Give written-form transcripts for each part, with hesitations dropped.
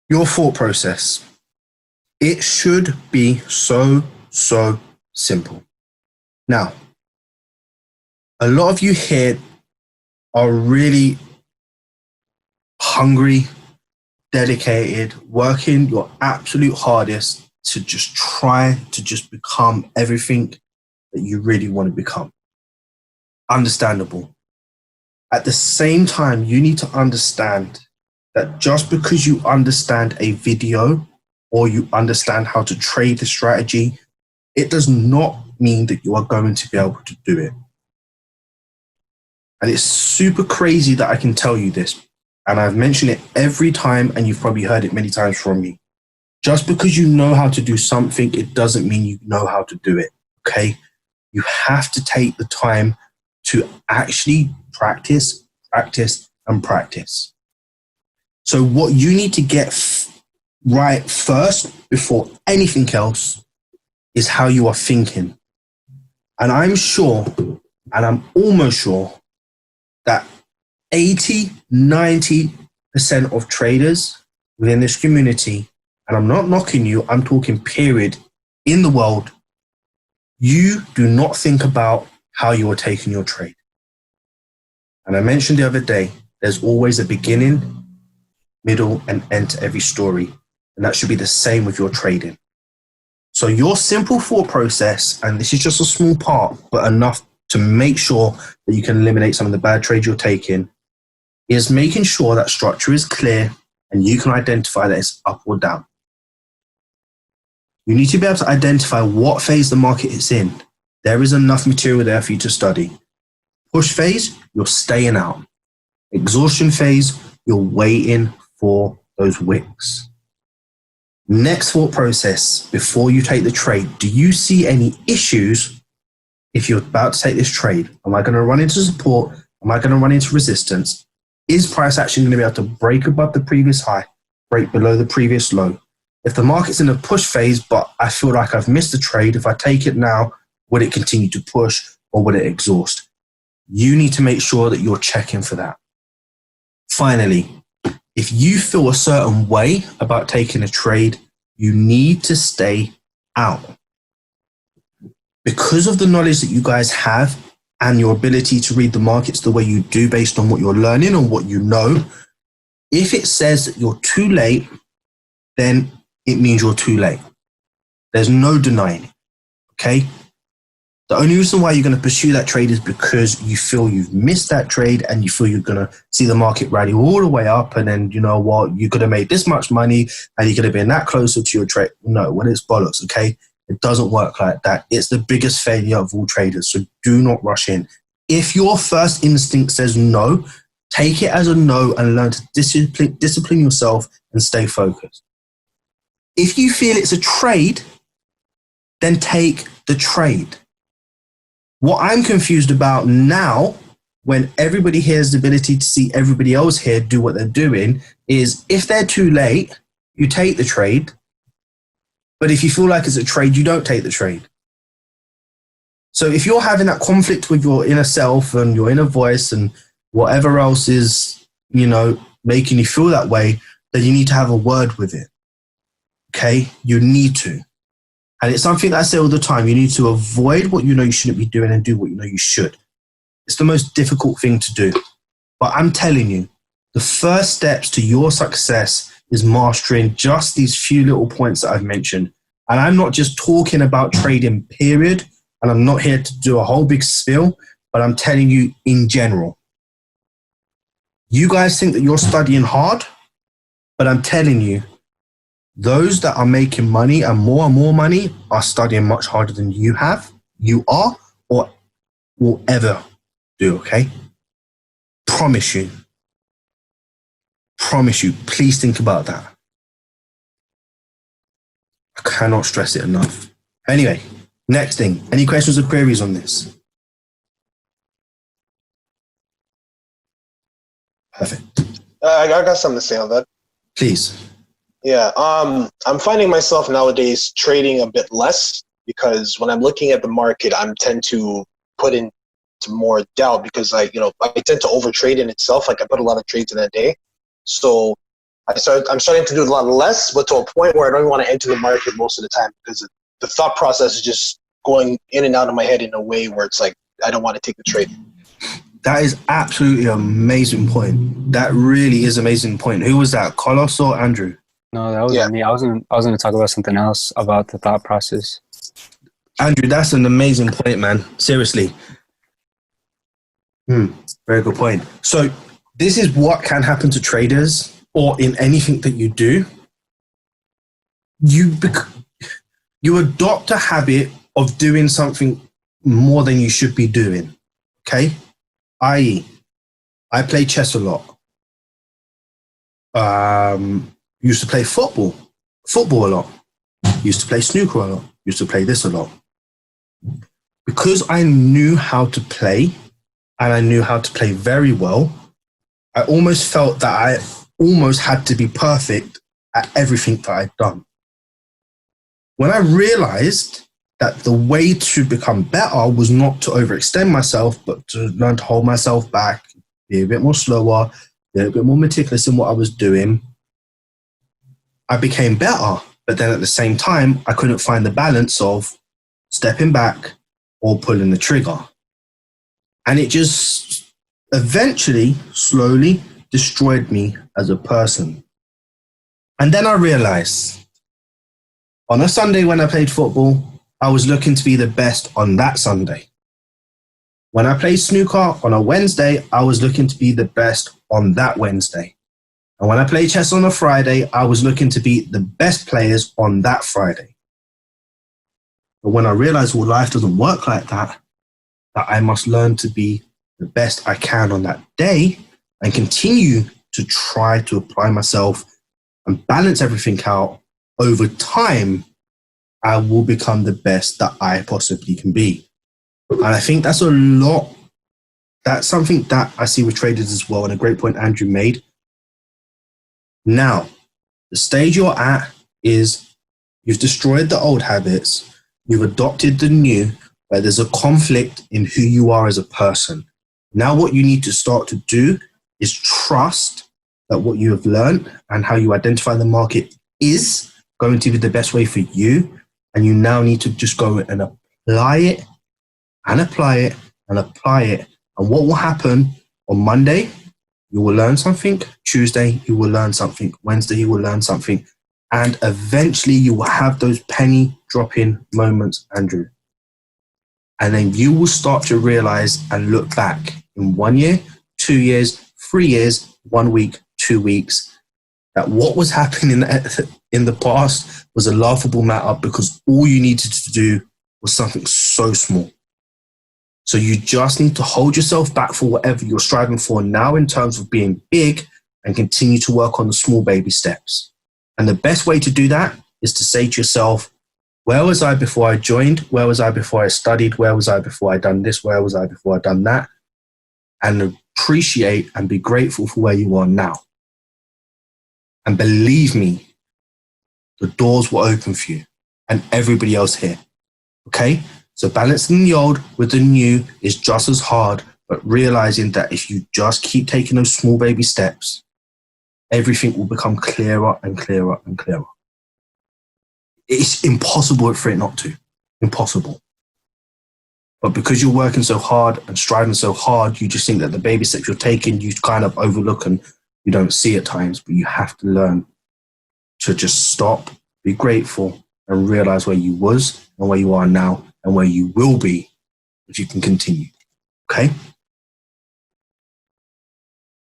Your thought process. It should be so simple. Now, a lot of you here are really hungry, dedicated, working your absolute hardest to just try to just become everything that you really want to become. Understandable. At the same time, you need to understand that just because you understand a video or you understand how to trade the strategy, it does not mean that you are going to be able to do it. And it's super crazy that I can tell you this. And I've mentioned it every time, and you've probably heard it many times from me. Just because you know how to do something, it doesn't mean you know how to do it, okay? You have to take the time to actually practice. So what you need to get right first before anything else is how you are thinking. And I'm sure, and I'm almost sure, that 80-90% of traders within this community, and I'm not knocking you, I'm talking period, in the world, you do not think about how you are taking your trade. And I mentioned the other day, there's always a beginning, middle, and end to every story. And that should be the same with your trading. So your simple thought process, and this is just a small part, but enough to make sure that you can eliminate some of the bad trades you're taking, is making sure that structure is clear and you can identify that it's up or down. You need to be able to identify what phase the market is in. There is enough material there for you to study. Push phase, you're staying out. Exhaustion phase, you're waiting for those wicks. Next thought process, before you take the trade, do you see any issues if you're about to take this trade? Am I going to run into support? Am I going to run into resistance? Is price action going to be able to break above the previous high, break below the previous low? If the market's in a push phase, but I feel like I've missed the trade, if I take it now, would it continue to push or would it exhaust? You need to make sure that you're checking for that. Finally, if you feel a certain way about taking a trade, you need to stay out. Because of the knowledge that you guys have and your ability to read the markets the way you do based on what you're learning and what you know, if it says that you're too late, then it means you're too late. There's no denying it, okay? The only reason why you're going to pursue that trade is because you feel you've missed that trade and you feel you're going to see the market rally all the way up and then, you know what, you could have made this much money and you could have been that closer to your trade. No, well, it's bollocks, okay? It doesn't work like that. It's the biggest failure of all traders, so do not rush in. If your first instinct says no, take it as a no and learn to discipline yourself and stay focused. If you feel it's a trade, then take the trade. What I'm confused about now, when everybody here has the ability to see everybody else here do what they're doing, is if they're too late, you take the trade. But if you feel like it's a trade, you don't take the trade. So if you're having that conflict with your inner self and your inner voice and whatever else is, you know, making you feel that way, then you need to have a word with it. Okay? You need to. And it's something that I say all the time. You need to avoid what you know you shouldn't be doing and do what you know you should. It's the most difficult thing to do. But I'm telling you, the first steps to your success is mastering just these few little points that I've mentioned. And I'm not just talking about trading, period. And I'm not here to do a whole big spiel, but I'm telling you in general. You guys think that you're studying hard, but I'm telling you, those that are making money and more money are studying much harder than you are, or will ever do, okay? Promise you. Please think about that. I cannot stress it enough. Anyway, next thing. Any questions or queries on this? Perfect. I got something to say on that. Please. Yeah, I'm finding myself nowadays trading a bit less because when I'm looking at the market, I tend to put into more doubt because I tend to overtrade in itself. Like I put a lot of trades in a day. So I'm starting to do a lot less, but to a point where I don't even want to enter the market most of the time because the thought process is just going in and out of my head in a way where it's like I don't want to take the trade. That is absolutely an amazing point. That really is an amazing point. Who was that, Carlos or Andrew? No, that was me. I was going to talk about something else about the thought process. Andrew, that's an amazing point, man. Seriously. Very good point. So this is what can happen to traders or in anything that you do. You adopt a habit of doing something more than you should be doing. Okay? I.e., I play chess a lot. Used to play football a lot. Used to play snooker a lot. Used to play this a lot. Because I knew how to play, and I knew how to play very well, I almost felt that I almost had to be perfect at everything that I'd done. When I realized that the way to become better was not to overextend myself, but to learn to hold myself back, be a bit more slower, be a bit more meticulous in what I was doing, I became better. But then at the same time, I couldn't find the balance of stepping back or pulling the trigger. And it just eventually, slowly destroyed me as a person. And then I realized on a Sunday when I played football, I was looking to be the best on that Sunday. When I played snooker on a Wednesday, I was looking to be the best on that Wednesday. And when I played chess on a Friday, I was looking to be the best players on that Friday. But when I realized, well, life doesn't work like that, that I must learn to be the best I can on that day and continue to try to apply myself and balance everything out over time, I will become the best that I possibly can be. And I think that's a lot. That's something that I see with traders as well, and a great point Andrew made. Now, the stage you're at is you've destroyed the old habits, you've adopted the new, where there's a conflict in who you are as a person. Now what you need to start to do is trust that what you have learned and how you identify the market is going to be the best way for you. And you now need to just go and apply it and apply it and apply it. And what will happen on Monday, you will learn something. Tuesday, you will learn something. Wednesday, you will learn something. And eventually you will have those penny dropping moments, Andrew. And then you will start to realize and look back in 1 year, 2 years, 3 years, 1 week, 2 weeks, that what was happening in the past was a laughable matter because all you needed to do was something so small. So you just need to hold yourself back for whatever you're striving for now in terms of being big and continue to work on the small baby steps. And the best way to do that is to say to yourself, where was I before I joined? Where was I before I studied? Where was I before I done this? Where was I before I done that? And appreciate and be grateful for where you are now. And believe me, the doors will open for you and everybody else here. Okay? So balancing the old with the new is just as hard, but realizing that if you just keep taking those small baby steps, everything will become clearer and clearer and clearer. It's impossible for it not to. Impossible. But because you're working so hard and striving so hard, you just think that the baby steps you're taking, you kind of overlook and you don't see at times, but you have to learn to just stop, be grateful, and realize where you was and where you are now and where you will be if you can continue. Okay?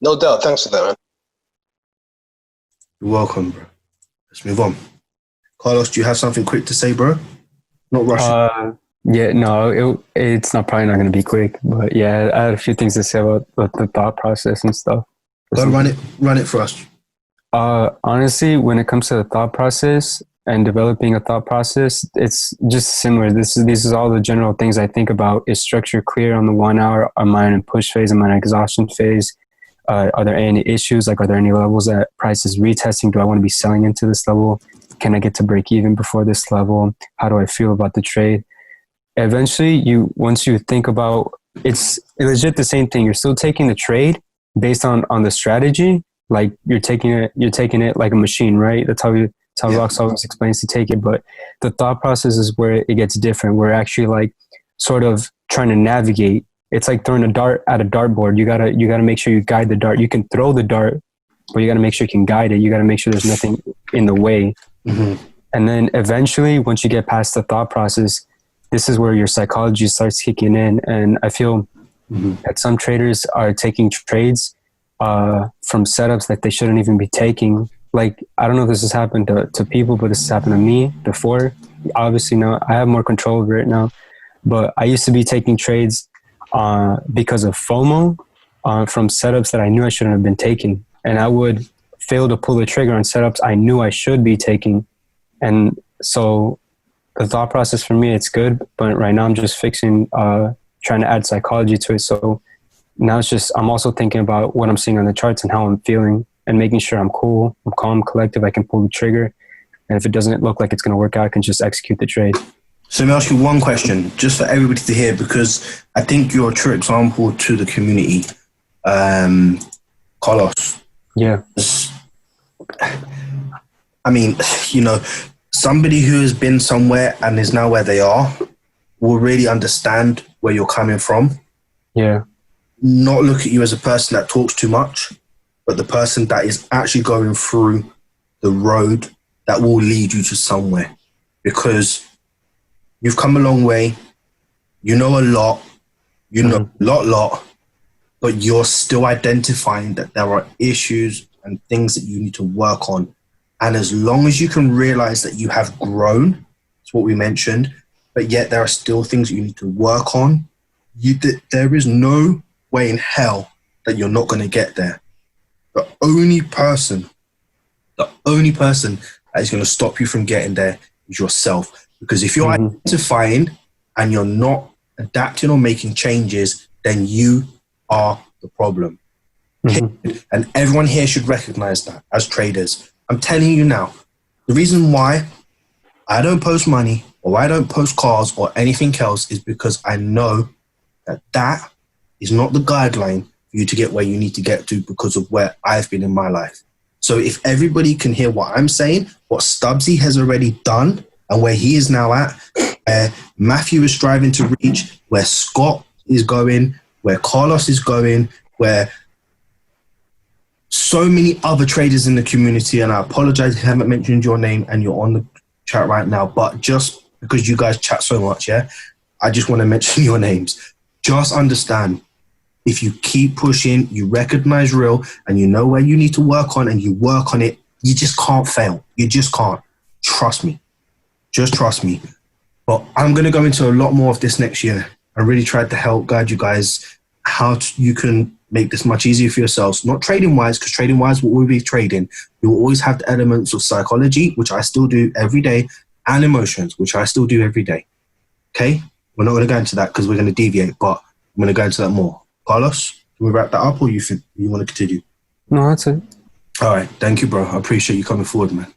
No doubt. Thanks for that, man. You're welcome, bro. Let's move on. Carlos, do you have something quick to say, bro? Not rushing. Yeah, no, it's probably not going to be quick, but yeah, I had a few things to say about the thought process and stuff. Go run it for us. Honestly, when it comes to the thought process and developing a thought process, it's just similar. These is all the general things I think about. Is structure clear on the 1 hour? Am I in a push phase? Am I in an exhaustion phase? Are there any issues? Like, are there any levels that price is retesting? Do I want to be selling into this level? Can I get to break even before this level? How do I feel about the trade? Eventually, once you think about it's legit the same thing. You're still taking the trade based on the strategy, like you're taking it like a machine, right? That's how Rox always explains to take it. But the thought process is where it gets different. We're actually like sort of trying to navigate. It's like throwing a dart at a dartboard. You gotta make sure you guide the dart. You can throw the dart, but you gotta make sure you can guide it. You gotta make sure there's nothing in the way. Mm-hmm. And then eventually, once you get past the thought process, this is where your psychology starts kicking in. And I feel that some traders are taking trades from setups that they shouldn't even be taking. Like, I don't know if this has happened to people, but this has happened to me before. Obviously, now I have more control over it now. But I used to be taking trades because of FOMO from setups that I knew I shouldn't have been taking. And I would fail to pull the trigger on setups I knew I should be taking. And so the thought process for me, it's good. But right now I'm just fixing, trying to add psychology to it. So now it's just, I'm also thinking about what I'm seeing on the charts and how I'm feeling and making sure I'm cool, I'm calm, collective, I can pull the trigger. And if it doesn't look like it's going to work out, I can just execute the trade. So let me ask you one question, just for everybody to hear, because I think you're a true example to the community. Carlos. Yeah. I mean, you know, somebody who has been somewhere and is now where they are will really understand where you're coming from. Yeah. Not look at you as a person that talks too much, but the person that is actually going through the road that will lead you to somewhere. Because you've come a long way, you know a lot, but you're still identifying that there are issues and things that you need to work on. And as long as you can realize that you have grown, that's what we mentioned, but yet there are still things that you need to work on, there is no way in hell that you're not going to get there. The only person that is going to stop you from getting there is yourself. Because if you're identifying and you're not adapting or making changes, then you are the problem. And everyone here should recognize that as traders. I'm telling you now, the reason why I don't post money or I don't post cars or anything else is because I know that that is not the guideline for you to get where you need to get to because of where I've been in my life. So if everybody can hear what I'm saying, what Stubbsy has already done and where he is now at, where Matthew is striving to reach, where Scott is going, where Carlos is going, where so many other traders in the community, and I apologize if I haven't mentioned your name and you're on the chat right now, but just because you guys chat so much, I just want to mention your names. Just understand, if you keep pushing, you recognize real, and you know where you need to work on, and you work on it, you just can't fail. You just can't. Trust me. Just trust me. But I'm going to go into a lot more of this next year. I really tried to help guide you guys how you can make this much easier for yourselves. Not trading-wise, because trading-wise, what we'll be trading, you will always have the elements of psychology, which I still do every day, and emotions, which I still do every day. Okay? We're not going to go into that because we're going to deviate, but I'm going to go into that more. Carlos, can we wrap that up, or you think you want to continue? No, that's it. All right. Thank you, bro. I appreciate you coming forward, man.